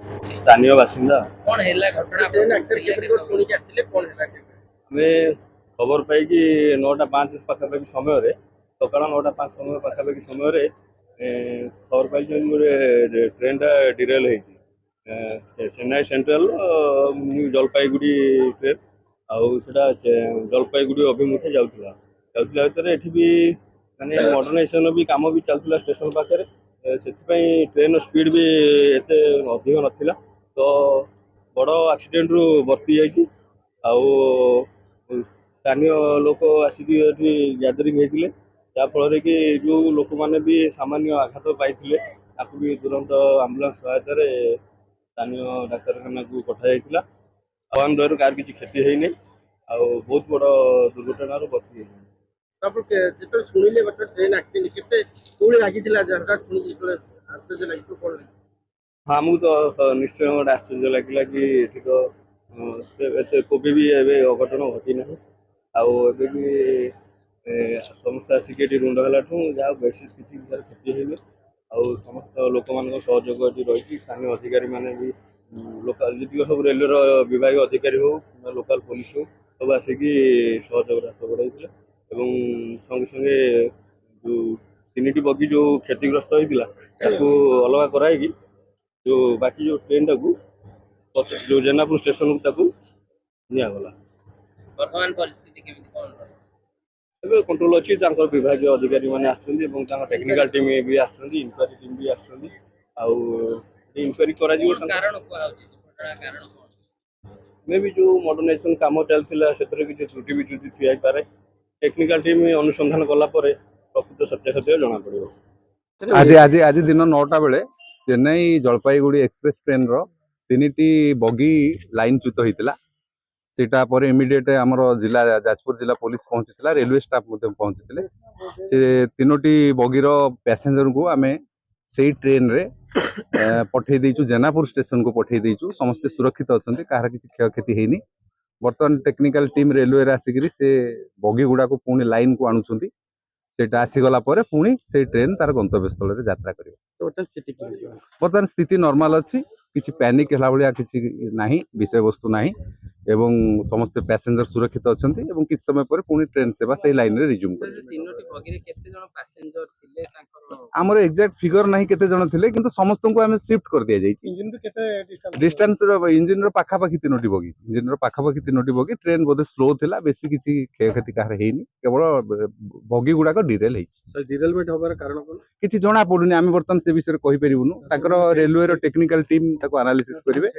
ସ୍ଥାନୀୟ ବାସିନ୍ଦା। कौन है घटना ट्रेन एक्सीडेंट केबे सुनी के आसिले कौन है ଆମେ ଖବର ପାଇକି 9:05 ପାଖାପାଖି ସମୟରେ ସକାଳ 9:05 ସମୟ ପାଖାପାଖି ସମୟରେ ଖବର ପାଇକି ଗୋଟେ ଟ୍ରେନଟା ଡିରେଲ୍ ହେଇଛି Chennai central new Jalpaiguri train ଆଉ ସେଟା ଜଲପାଇଗୁଡ଼ି ଅଭିମୁଖେ ଯାଉଥିଲା ଭିତରେ ଏଠି ବି ମାନେ ମଡର୍ଣ୍ଣାଇଜେସନ ବି କାମ ବି ଚାଲୁଥିଲା ଷ୍ଟେସନ ପାଖରେ ସେଥିପାଇଁ ଟ୍ରେନର ସ୍ପିଡ୍ ବି ଏତେ ଅଧିକ ନଥିଲା ତ ବଡ଼ ଆକ୍ସିଡେଣ୍ଟରୁ ବର୍ତ୍ତି ଯାଇଛି ଆଉ ସ୍ଥାନୀୟ ଲୋକ ଆସିକି ଏଠି ଗ୍ୟାଦରିଂ ହେଇଥିଲେ ଯାହାଫଳରେ କି ଯେଉଁ ଲୋକମାନେ ବି ସାମାନ୍ୟ ଆଘାତ ପାଇଥିଲେ ତାକୁ ବି ତୁରନ୍ତ ଆମ୍ବୁଲାନ୍ସ ସହାୟତାରେ ସ୍ଥାନୀୟ ଡାକ୍ତରଖାନାକୁ ପଠାଯାଇଥିଲା ଭଗବାନ ଦୟାରୁ କାହାର କିଛି କ୍ଷତି ହେଇନି ଆଉ ବହୁତ ବଡ଼ ଦୁର୍ଘଟଣାରୁ ବର୍ତ୍ତି ହେଇଛି। ଯେତେବେଳେ ଶୁଣିଲେ ଟ୍ରେନ ଆକ୍ସିଡେଣ୍ଟ କେତେ କୋଉଠି ଲାଗିଥିଲା ଯାହା ଶୁଣିକି ଯେତେବେଳେ ଆଶ୍ଚର୍ଯ୍ୟ ଲାଗିବ କଣ ହଁ ଆମକୁ ତ ନିଶ୍ଚୟ ଗୋଟେ ଆଶ୍ଚର୍ଯ୍ୟ ଲାଗିଲା କି ଏଠି ତ ସେ ଏତେ କୋବି ବି ଏବେ ଅଘଟଣ ଘଟିନାହିଁ ଆଉ ଏବେ ବି ସମସ୍ତେ ଆସିକି ଏଠି ରୁଣ୍ଡ ହେଲାଠୁ ଯାହା ବିଶେଷ କିଛି କ୍ଷତି ହେଇନି ଆଉ ସମସ୍ତ ଲୋକମାନଙ୍କ ସହଯୋଗ ଏଠି ରହିଛି ସ୍ଥାନୀୟ ଅଧିକାରୀମାନେ ବି ଲୋକାଲ ଯେତିକ ସବୁ ରେଲୱେର ବିଭାଗୀୟ ଅଧିକାରୀ ହଉ କିମ୍ବା ଲୋକାଲ ପୋଲିସ ହଉ ସବୁ ଆସିକି ସହଯୋଗରେ ହାତ ବଢ଼ାଇଥିଲେ ଏବଂ ସଙ୍ଗେ ସଙ୍ଗେ ଯେଉଁ 3ଟି ବଗି ଯେଉଁ କ୍ଷତିଗ୍ରସ୍ତ ହେଇଥିଲା ତାକୁ ଅଲଗା କରାଇକି जो बाकी जो ट्रेन टाकू जो जेनापुर स्टेशन ताकू निगला वर्तमान परिस्थिति केमिति कोन ଏବେ କଣ୍ଟ୍ରୋଲ ଅଛି ତାଙ୍କର ବିଭାଗୀୟ ଅଧିକାରୀ ମାନେ ଆସୁଛନ୍ତି ଏବଂ ତାଙ୍କ ଟେକ୍ନିକାଲ ଟିମ୍ ବି ଆସୁଛନ୍ତି ଇନକ୍ୱାରି ଟିମ୍ ବି ଆସୁଛନ୍ତି ଆଉ ଇନକ୍ୱାରି କରାଯିବ କାରଣ କୁହା ହଉଛି ଦୁର୍ଘଟଣା କାରଣ କଣ ମେ ବି ଯେଉଁ ମଡର୍ଣ୍ଣାଇଜେସନ କାମ ଚାଲିଥିଲା ସେଥିରେ କିଛି ତ୍ରୁଟି ବିଚ୍ୟୁତି ଥାଇପାରେ ଟେକ୍ନିକାଲ ଟିମ୍ ଅନୁସନ୍ଧାନ କଲା ପରେ ପ୍ରକୃତ ସତ୍ୟାସତ୍ୟ ଜଣା ପଡ଼ିବ। ଆଜି ଆଜି ଆଜି ଦିନ 9ଟା ବେଳେ ଚେନ୍ନାଇ ଜଳପାଇଗୁଡ଼ି एक्सप्रेस ट्रेन रो 3टी बगी लाइन च्युत होता सेटा पर इमिडिएट आमर जिला जाजपुर जिला पुलिस पहुंची रेलवे स्टाफ पहुंची से 3टी बगीर पैसेंजर को आम से ट्रेन रे पठे देचु जेनापुर स्टेशन को पठे देचु समस्ते सुरक्षित अच्छा कहार किसी क्षयक्षति होनी बर्तमान टेक्निकल टीम रेलवे आसिक से बगी गुड़ा को पुणी लाइन को आणुंट सेटा आसीगला पुणी से ट्रेन तार गंतव्य स्थल में यात्रा कर बर्तमान स्थिति नॉर्मल अच्छी किसी पैनिक है भाया किसी ना विषय वस्तु ना एवं समस्त पैसेंजर सुरक्षित अच्छा किसी समय पर पुणी ट्रेन सेवा से लाइन रे रिज्यूम आमर एक्जाक्ट फिगर ना केते जण थिले किंतु समस्त को आम शिफ्ट कर दिया जाइए डिस्टेंस इंजिन पाखापाखि 3टी बगी इंजिन पाखापाखि 3टी बगी ट्रेन बोधे स्लो थिला बेसी किसी क्षयक्षति कहार हेनी केवल बगी गुड़ाक डिरेल डिरेलमेंट होबार कारण कोन किसी जना पड़ुनी आम बर्तमान से विषय कहि परिबुनु ताकर रेलवे रो टेक्निकल टीम ताको एनालिसिस करिवे